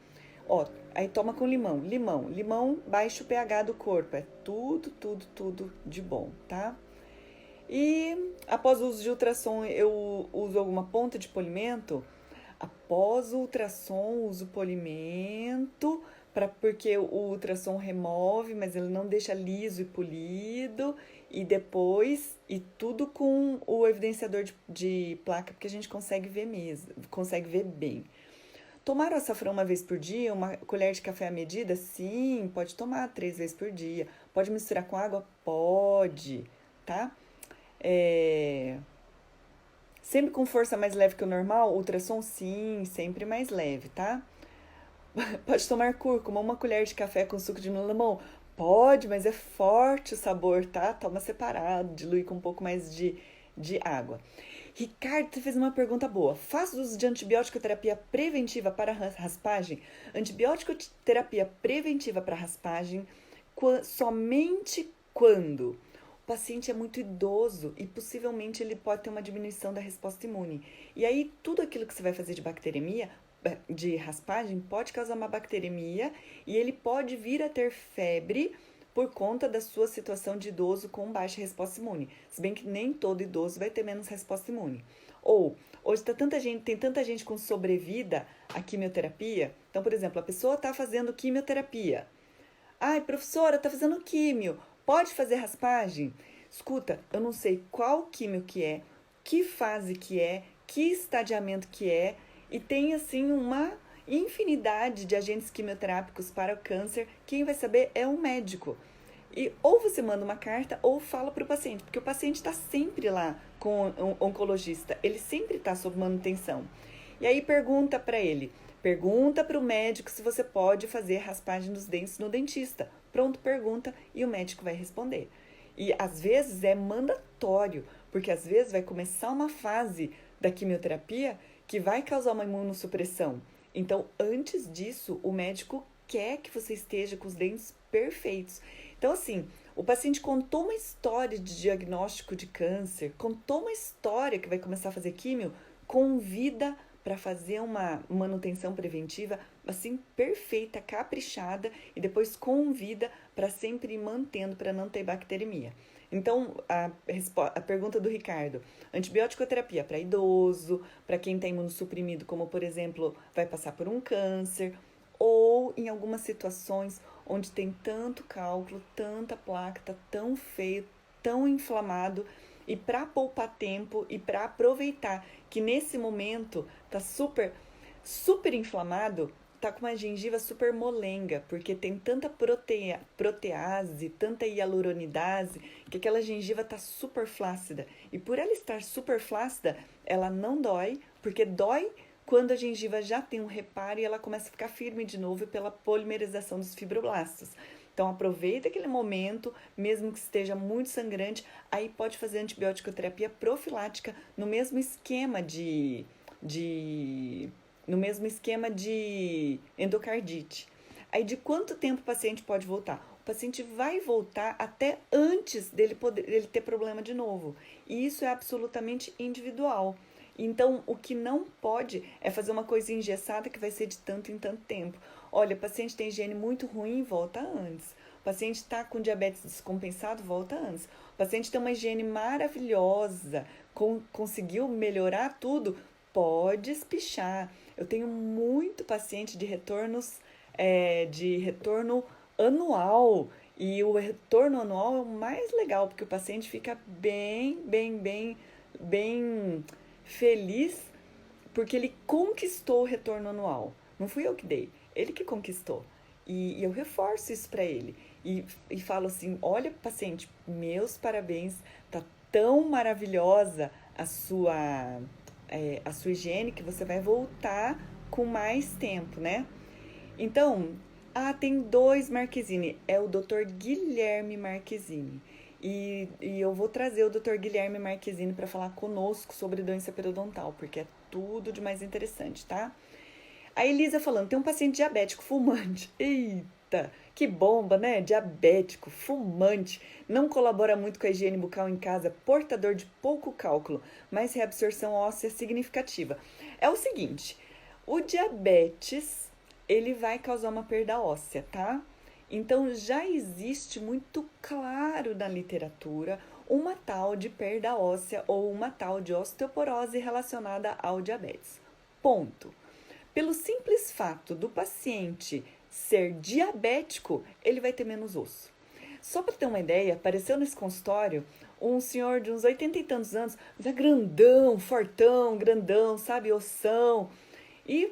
S1: Ó, aí toma com limão. Limão baixa o pH do corpo. É tudo de bom, tá? E após o uso de ultrassom, eu uso alguma ponta de polimento. Após o ultrassom, uso polimento, porque o ultrassom remove, mas ele não deixa liso e polido. E depois, e tudo com o evidenciador de placa, porque a gente consegue ver mesmo, consegue ver bem. Tomar o açafrão uma vez por dia, uma colher de café à medida? Sim, pode tomar 3 vezes por dia. Pode misturar com água? Pode, tá? Sempre com força mais leve que o normal? Ultrassom? Sim, sempre mais leve, tá? Pode tomar cúrcuma, uma colher de café com suco de limão? Pode, mas é forte o sabor, tá? Toma separado, dilui com um pouco mais de água. Ricardo, você fez uma pergunta boa. Faz uso de antibiótico terapia preventiva para raspagem? Antibiótico terapia preventiva para raspagem somente quando o paciente é muito idoso e possivelmente ele pode ter uma diminuição da resposta imune. E aí, tudo aquilo que você vai fazer de bacteremia, de raspagem, pode causar uma bacteremia e ele pode vir a ter febre por conta da sua situação de idoso com baixa resposta imune. Se bem que nem todo idoso vai ter menos resposta imune. Ou, hoje tem tanta gente com sobrevida à quimioterapia. Então, por exemplo, a pessoa está fazendo quimioterapia. Ai, professora, está fazendo químio. Pode fazer raspagem? Escuta, eu não sei qual químio que é, que fase que é, que estadiamento que é. E tem, assim, uma infinidade de agentes quimioterápicos para o câncer. Quem vai saber é um médico. E ou você manda uma carta ou fala para o paciente, porque o paciente está sempre lá com o oncologista, ele sempre está sob manutenção. E aí pergunta para o médico se você pode fazer raspagem dos dentes no dentista. Pronto, pergunta e o médico vai responder. E às vezes é mandatório, porque às vezes vai começar uma fase da quimioterapia que vai causar uma imunossupressão. Então, antes disso, o médico quer que você esteja com os dentes perfeitos. Então, assim, o paciente contou uma história de diagnóstico de câncer, contou uma história que vai começar a fazer químio, convida para fazer uma manutenção preventiva, assim, perfeita, caprichada, e depois convida para sempre ir mantendo, para não ter bacteremia. Então, a pergunta do Ricardo, antibiótico terapia para idoso, para quem está imunossuprimido, como por exemplo, vai passar por um câncer, ou em algumas situações onde tem tanto cálculo, tanta placa, tá tão feio, tão inflamado, e para poupar tempo e para aproveitar que nesse momento tá super inflamado, tá com uma gengiva super molenga, porque tem tanta protease, tanta hialuronidase, que aquela gengiva tá super flácida. E por ela estar super flácida, ela não dói, porque dói quando a gengiva já tem um reparo e ela começa a ficar firme de novo pela polimerização dos fibroblastos. Então aproveita aquele momento, mesmo que esteja muito sangrante, aí pode fazer antibiótico terapia profilática no mesmo esquema de endocardite. Aí de quanto tempo o paciente pode voltar? O paciente vai voltar até antes dele ter problema de novo. E isso é absolutamente individual. Então, o que não pode é fazer uma coisa engessada que vai ser de tanto em tanto tempo. Olha, o paciente tem higiene muito ruim, volta antes. O paciente está com diabetes descompensado, volta antes. O paciente tem uma higiene maravilhosa, conseguiu melhorar tudo, pode espichar. Eu tenho muito paciente de retorno anual. E o retorno anual é o mais legal, porque o paciente fica bem feliz, porque ele conquistou o retorno anual. Não fui eu que dei, ele que conquistou. E eu reforço isso para ele. E falo assim, olha, paciente, meus parabéns, tá tão maravilhosa a sua, a sua higiene, que você vai voltar com mais tempo, né? Então, tem dois Marquezine, é o Dr. Guilherme Marquezine. E eu vou trazer o Dr. Guilherme Marquezine para falar conosco sobre doença periodontal, porque é tudo de mais interessante, tá? A Elisa falando, tem um paciente diabético fumante. Eita, que bomba, né? Diabético, fumante, não colabora muito com a higiene bucal em casa, portador de pouco cálculo, mas reabsorção óssea significativa. É o seguinte, o diabetes, ele vai causar uma perda óssea, tá? Então, já existe muito claro na literatura uma tal de perda óssea ou uma tal de osteoporose relacionada ao diabetes. Ponto. Pelo simples fato do paciente ser diabético, ele vai ter menos osso. Só para ter uma ideia, apareceu nesse consultório um senhor de uns 80 e tantos anos, mas é grandão, fortão, grandão, sabe, ossão. E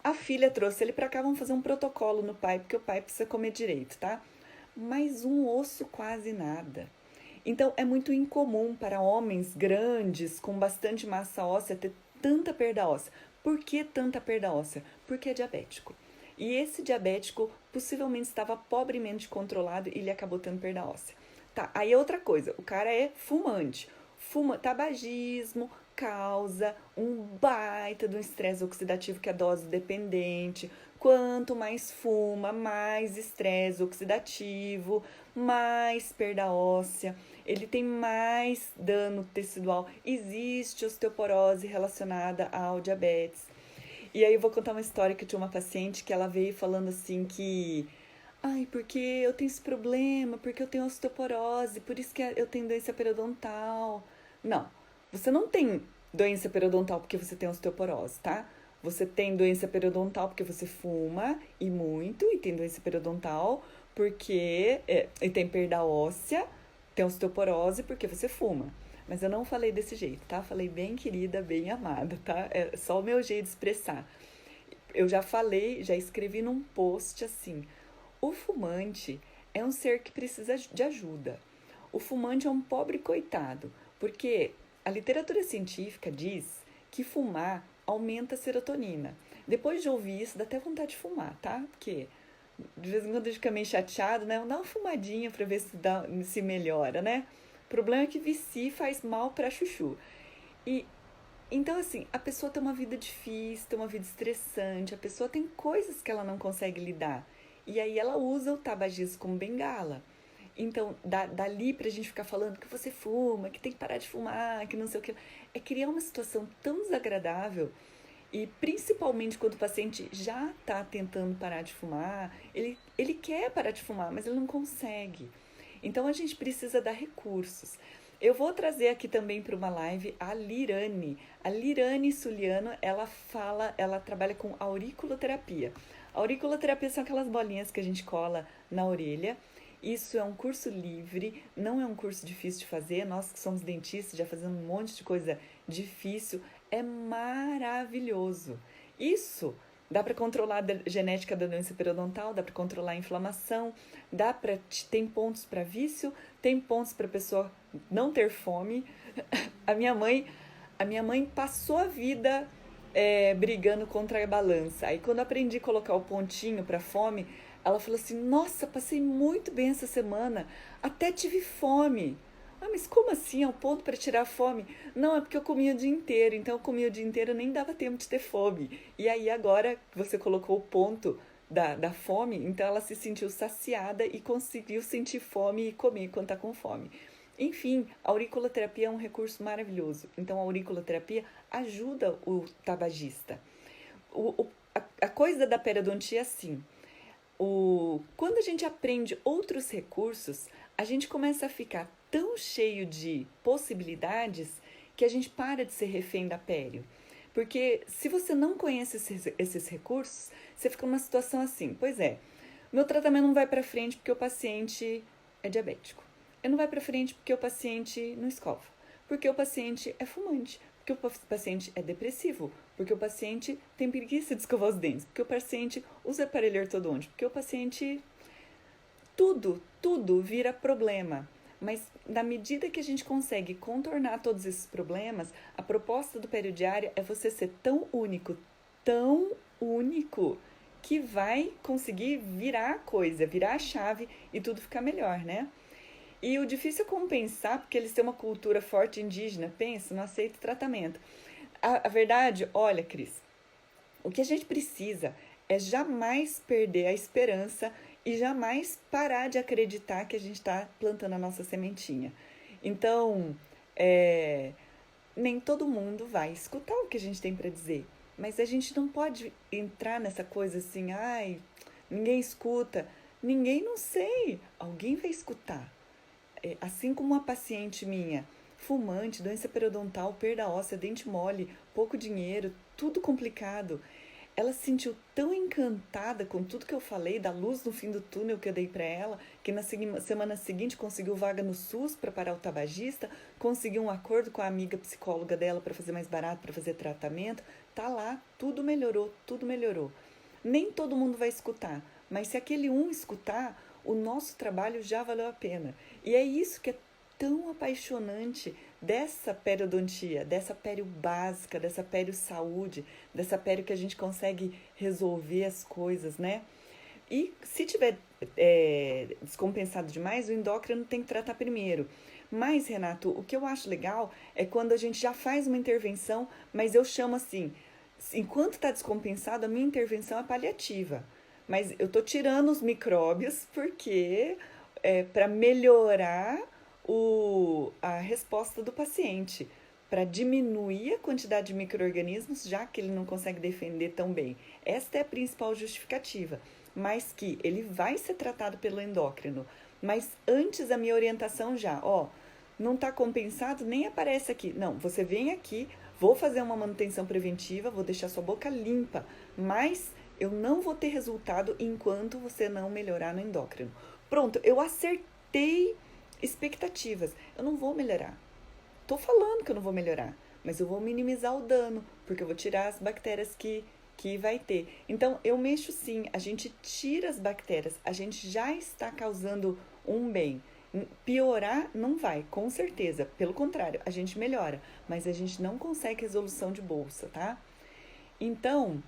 S1: a filha trouxe ele para cá, vamos fazer um protocolo no pai, porque o pai precisa comer direito, tá? Mas um osso quase nada. Então, é muito incomum para homens grandes, com bastante massa óssea, ter tanta perda óssea. Por que tanta perda óssea? Porque é diabético. E esse diabético possivelmente estava pobremente controlado e ele acabou tendo perda óssea. Tá, aí é outra coisa, o cara é fumante. Tabagismo causa um baita de um estresse oxidativo que é dose dependente. Quanto mais fuma, mais estresse oxidativo, mais perda óssea, ele tem mais dano tecidual. Existe osteoporose relacionada ao diabetes. E aí eu vou contar uma história que eu tinha uma paciente que ela veio falando assim que porque eu tenho esse problema, porque eu tenho osteoporose, por isso que eu tenho doença periodontal. Não, você não tem doença periodontal porque você tem osteoporose, tá? Você tem doença periodontal porque você fuma e muito, e tem doença periodontal porque e tem perda óssea, tem osteoporose porque você fuma. Mas eu não falei desse jeito, tá? Falei bem querida, bem amada, tá? É só o meu jeito de expressar. Eu já falei, já escrevi num post assim, o fumante é um ser que precisa de ajuda. O fumante é um pobre coitado, porque a literatura científica diz que fumar aumenta a serotonina. Depois de ouvir isso, dá até vontade de fumar, tá? Porque de vez em quando a gente fica meio chateado, né? Dá uma fumadinha pra ver se melhora, né? O problema é que vicia e faz mal pra chuchu. E então, assim, a pessoa tem uma vida difícil, tem uma vida estressante, a pessoa tem coisas que ela não consegue lidar. E aí ela usa o tabagismo como bengala. Então, dali pra gente ficar falando que você fuma, que tem que parar de fumar, que não sei o que. É criar uma situação tão desagradável. E principalmente quando o paciente já está tentando parar de fumar, ele quer parar de fumar, mas ele não consegue. Então a gente precisa dar recursos. Eu vou trazer aqui também para uma live a Lirane. A Lirane Suliano, ela trabalha com auriculoterapia. A auriculoterapia são aquelas bolinhas que a gente cola na orelha. Isso é um curso livre, não é um curso difícil de fazer. Nós que somos dentistas já fazemos um monte de coisa difícil. É maravilhoso. Isso dá para controlar a genética da doença periodontal, dá para controlar a inflamação, tem pontos para vício, tem pontos para a pessoa não ter fome. A minha mãe passou a vida brigando contra a balança. Aí quando eu aprendi a colocar o pontinho para fome, ela falou assim: nossa, passei muito bem essa semana, até tive fome. Mas como assim? É um ponto para tirar a fome? Não, é porque eu comia o dia inteiro, então eu comia o dia inteiro, nem dava tempo de ter fome. E aí agora você colocou o ponto da fome, então ela se sentiu saciada e conseguiu sentir fome e comer quando está com fome. Enfim, a auriculoterapia é um recurso maravilhoso. Então a auriculoterapia ajuda o tabagista. A coisa da periodontia é assim. Quando a gente aprende outros recursos, a gente começa a ficar tão cheio de possibilidades que a gente para de ser refém da pério. Porque se você não conhece esses recursos, você fica numa situação assim: pois é, meu tratamento não vai para frente porque o paciente é diabético. Ele não vai para frente porque o paciente não escova, porque o paciente é fumante, porque o paciente é depressivo, porque o paciente tem preguiça de escovar os dentes, porque o paciente usa aparelho ortodôntico, porque o paciente... Tudo vira problema. Mas na medida que a gente consegue contornar todos esses problemas, a proposta do periodiário é você ser tão único, que vai conseguir virar a coisa, virar a chave e tudo ficar melhor, né? E o difícil é compensar, porque eles têm uma cultura forte indígena, pensa, não aceita tratamento. A verdade, olha, Cris, o que a gente precisa é jamais perder a esperança e jamais parar de acreditar que a gente está plantando a nossa sementinha. Então, nem todo mundo vai escutar o que a gente tem para dizer, mas a gente não pode entrar nessa coisa assim, ai, ninguém escuta. Ninguém, não sei, alguém vai escutar. Assim como uma paciente minha, fumante, doença periodontal, perda óssea, dente mole, pouco dinheiro, tudo complicado. Ela se sentiu tão encantada com tudo que eu falei, da luz no fim do túnel que eu dei para ela, que na semana seguinte conseguiu vaga no SUS para parar o tabagista, conseguiu um acordo com a amiga psicóloga dela para fazer mais barato, para fazer tratamento. Tá lá, tudo melhorou, tudo melhorou. Nem todo mundo vai escutar, mas se aquele um escutar, o nosso trabalho já valeu a pena. E é isso que é tão apaixonante dessa periodontia, dessa pério básica, dessa pério saúde, dessa pério que a gente consegue resolver as coisas, né? E se tiver descompensado demais, o endócrino tem que tratar primeiro. Mas, Renato, o que eu acho legal é quando a gente já faz uma intervenção, mas eu chamo assim, enquanto está descompensado, a minha intervenção é paliativa. Mas eu estou tirando os micróbios porque para melhorar a resposta do paciente, para diminuir a quantidade de micro-organismos, já que ele não consegue defender tão bem. Esta é a principal justificativa, mas que ele vai ser tratado pelo endócrino. Mas antes a minha orientação já, não está compensado, nem aparece aqui. Não, você vem aqui, vou fazer uma manutenção preventiva, vou deixar sua boca limpa, mas eu não vou ter resultado enquanto você não melhorar no endócrino. Pronto, eu acertei expectativas. Eu não vou melhorar. Tô falando que eu não vou melhorar, mas eu vou minimizar o dano, porque eu vou tirar as bactérias que vai ter. Então, eu mexo sim, a gente tira as bactérias, a gente já está causando um bem. Piorar não vai, com certeza. Pelo contrário, a gente melhora, mas a gente não consegue resolução de bolsa, tá? Então,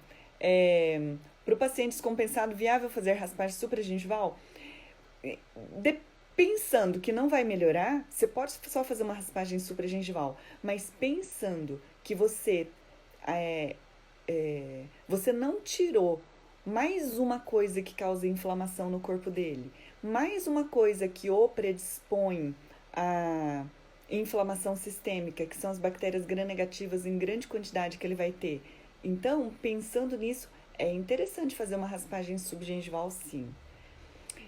S1: para o paciente descompensado, viável fazer raspagem supragengival? Pensando que não vai melhorar, você pode só fazer uma raspagem supragengival, mas pensando que você não tirou mais uma coisa que causa inflamação no corpo dele, mais uma coisa que o predispõe a inflamação sistêmica, que são as bactérias gram-negativas em grande quantidade que ele vai ter. Então, pensando nisso, é interessante fazer uma raspagem subgengival, sim.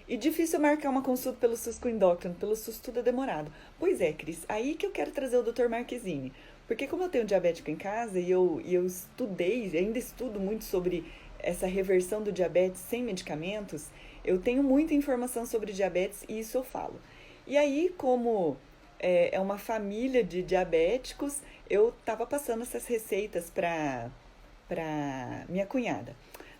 S1: E difícil marcar uma consulta pelo SUS com endócrino, pelo SUS tudo é demorado. Pois é, Cris, aí que eu quero trazer o Dr. Marquezine. Porque como eu tenho diabético em casa e eu estudei, ainda estudo muito sobre essa reversão do diabetes sem medicamentos, eu tenho muita informação sobre diabetes e isso eu falo. E aí, como é uma família de diabéticos, eu estava passando essas receitas para minha cunhada.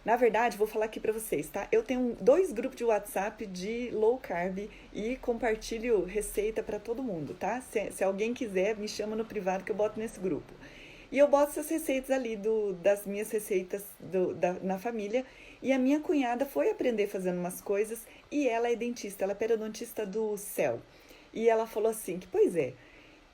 S1: Na verdade, vou falar aqui para vocês, tá? Eu tenho 2 grupos de WhatsApp de low carb e compartilho receita para todo mundo, tá? Se alguém quiser, me chama no privado que eu boto nesse grupo. E eu boto essas receitas ali das minhas receitas na família. E a minha cunhada foi aprender fazendo umas coisas e ela é dentista, ela é periodontista do céu. E ela falou assim,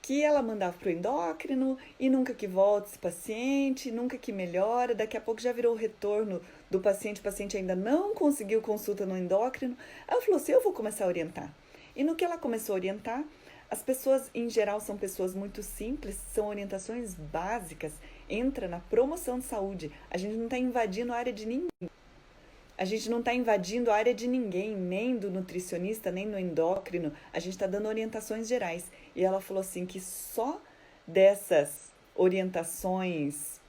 S1: que ela mandava pro endócrino e nunca que volta esse paciente, nunca que melhora, daqui a pouco já virou o retorno do paciente, o paciente ainda não conseguiu consulta no endócrino. Ela falou assim, eu vou começar a orientar. E no que ela começou a orientar, as pessoas em geral são pessoas muito simples, são orientações básicas, entra na promoção de saúde, a gente não está invadindo a área de ninguém. A gente não está invadindo a área de ninguém, nem do nutricionista, nem do endócrino. A gente está dando orientações gerais. E ela falou assim que só dessas orientações,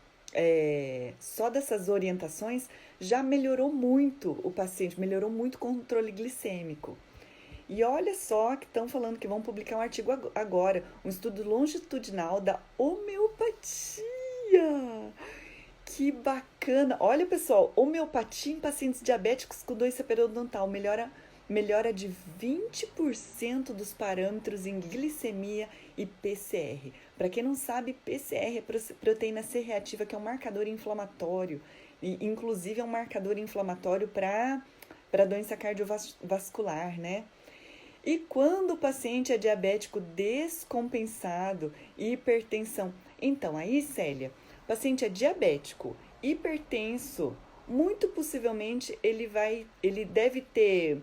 S1: já melhorou muito o paciente, melhorou muito o controle glicêmico. E olha só que estão falando que vão publicar um artigo agora, um estudo longitudinal da homeopatia. Que bacana! Olha, pessoal, homeopatia em pacientes diabéticos com doença periodontal melhora melhora de 20% dos parâmetros em glicemia e PCR. Para quem não sabe, PCR é proteína C reativa, que é um marcador inflamatório, e inclusive é um marcador inflamatório para doença cardiovascular, né? E quando o paciente é diabético descompensado e hipertensão, então aí, Célia, o paciente é diabético, hipertenso, muito possivelmente ele deve ter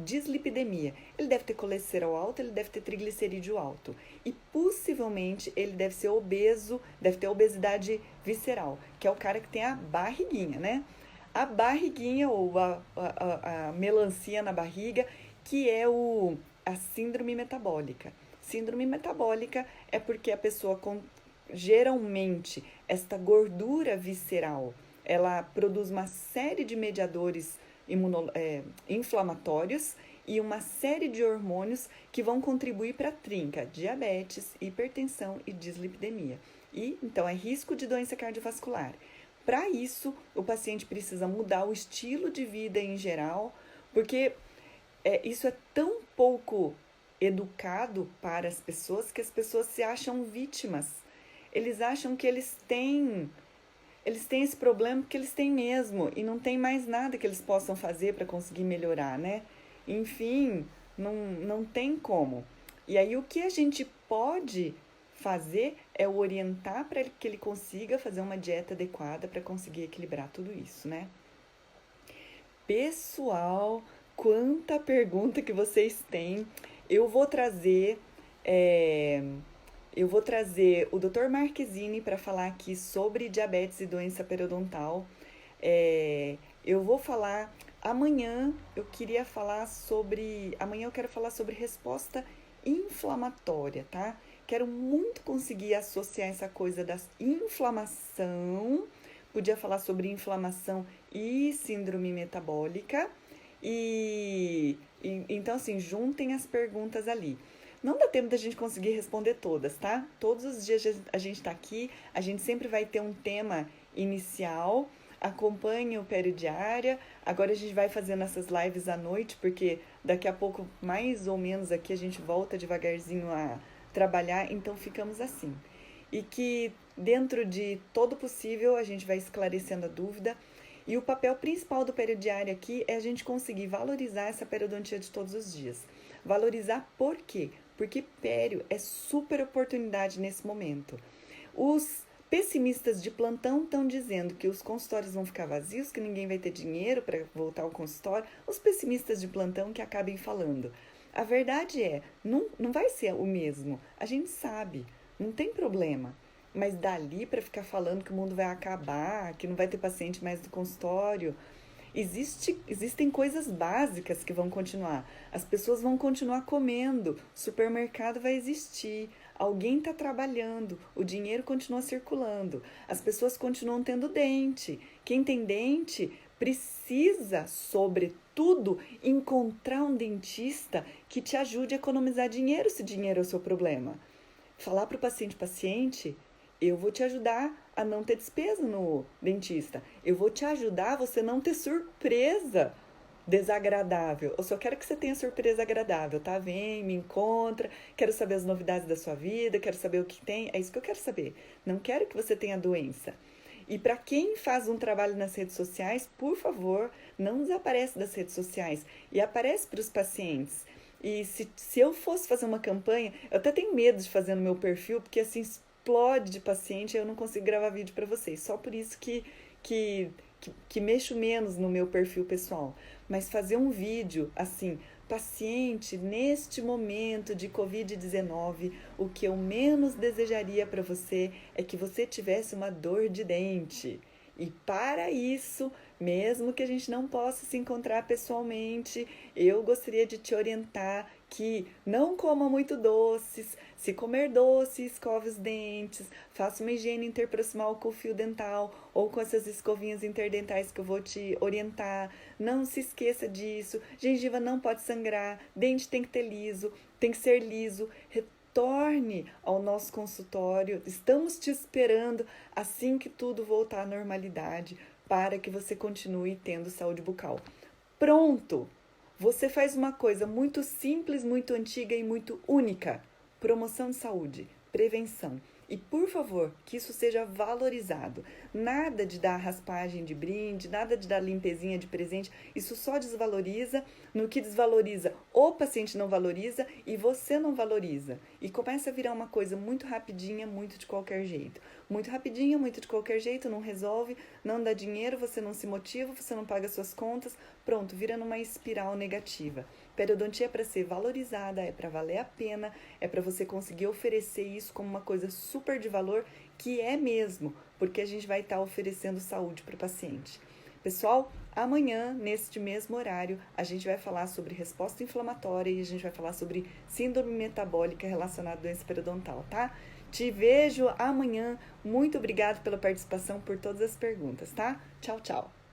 S1: dislipidemia, ele deve ter colesterol alto, ele deve ter triglicerídeo alto e possivelmente ele deve ser obeso, deve ter obesidade visceral, que é o cara que tem a barriguinha, né? A barriguinha ou a melancia na barriga, que é a síndrome metabólica. Síndrome metabólica é porque a pessoa geralmente esta gordura visceral, ela produz uma série de mediadores inflamatórios e uma série de hormônios que vão contribuir para a trinca, diabetes, hipertensão e dislipidemia. E então é risco de doença cardiovascular. Para isso, o paciente precisa mudar o estilo de vida em geral, porque isso é tão pouco educado para as pessoas que as pessoas se acham vítimas. Eles acham que eles têm esse problema porque eles têm mesmo e não tem mais nada que eles possam fazer para conseguir melhorar, né? Enfim, não tem como. E aí o que a gente pode fazer é orientar para que ele consiga fazer uma dieta adequada para conseguir equilibrar tudo isso, né? Pessoal, quanta pergunta que vocês têm. Eu vou trazer o Dr. Marquezine para falar aqui sobre diabetes e doença periodontal. Eu vou falar amanhã. Amanhã eu quero falar sobre resposta inflamatória, tá? Quero muito conseguir associar essa coisa da inflamação. Podia falar sobre inflamação e síndrome metabólica. Então, assim, juntem as perguntas ali. Não dá tempo da gente conseguir responder todas, tá? Todos os dias a gente tá aqui, a gente sempre vai ter um tema inicial. Acompanhe o Peridiária. Agora a gente vai fazendo essas lives à noite, porque daqui a pouco, mais ou menos, aqui a gente volta devagarzinho a trabalhar, então ficamos assim. E que dentro de todo possível a gente vai esclarecendo a dúvida. E o papel principal do Peridiário aqui é a gente conseguir valorizar essa periodontia de todos os dias. Valorizar por quê? Porque pério é super oportunidade nesse momento. Os pessimistas de plantão estão dizendo que os consultórios vão ficar vazios, que ninguém vai ter dinheiro para voltar ao consultório. Os pessimistas de plantão que acabem falando. A verdade é, não vai ser o mesmo. A gente sabe, não tem problema. Mas dali para ficar falando que o mundo vai acabar, que não vai ter paciente mais do consultório, existem coisas básicas que vão continuar. As pessoas vão continuar comendo, o supermercado vai existir, alguém está trabalhando, o dinheiro continua circulando, as pessoas continuam tendo dente. Quem tem dente precisa, sobretudo, encontrar um dentista que te ajude a economizar dinheiro, se dinheiro é o seu problema. Falar para o paciente, eu vou te ajudar a não ter despesa no dentista. Eu vou te ajudar a você não ter surpresa desagradável. Eu só quero que você tenha surpresa agradável, tá? Vem, me encontra, quero saber as novidades da sua vida, quero saber o que tem. É isso que eu quero saber. Não quero que você tenha doença. E para quem faz um trabalho nas redes sociais, por favor, não desaparece das redes sociais e aparece para os pacientes. E se eu fosse fazer uma campanha, eu até tenho medo de fazer no meu perfil, porque assim explode de paciente e eu não consigo gravar vídeo para vocês. Só por isso que mexo menos no meu perfil pessoal. Mas fazer um vídeo assim, paciente, neste momento de Covid-19, o que eu menos desejaria para você é que você tivesse uma dor de dente. E para isso, mesmo que a gente não possa se encontrar pessoalmente, eu gostaria de te orientar que não coma muito doces. Se comer doce, escove os dentes, faça uma higiene interproximal com o fio dental ou com essas escovinhas interdentais que eu vou te orientar. Não se esqueça disso. Gengiva não pode sangrar, dente tem que ter liso, tem que ser liso. Retorne ao nosso consultório. Estamos te esperando assim que tudo voltar à normalidade para que você continue tendo saúde bucal. Pronto! Você faz uma coisa muito simples, muito antiga e muito única. Promoção de saúde, prevenção. E por favor, que isso seja valorizado. Nada de dar raspagem de brinde, nada de dar limpezinha de presente. Isso só desvaloriza. No que desvaloriza, o paciente não valoriza e você não valoriza. E começa a virar uma coisa muito rapidinha, muito de qualquer jeito. Muito rapidinha, muito de qualquer jeito, não resolve, não dá dinheiro, você não se motiva, você não paga suas contas. Pronto, vira numa espiral negativa. Periodontia é para ser valorizada, é para valer a pena, é para você conseguir oferecer isso como uma coisa super de valor, que é mesmo, porque a gente vai estar oferecendo saúde para o paciente. Pessoal, amanhã, neste mesmo horário, a gente vai falar sobre resposta inflamatória e a gente vai falar sobre síndrome metabólica relacionada à doença periodontal, tá? Te vejo amanhã. Muito obrigada pela participação, por todas as perguntas, tá? Tchau, tchau.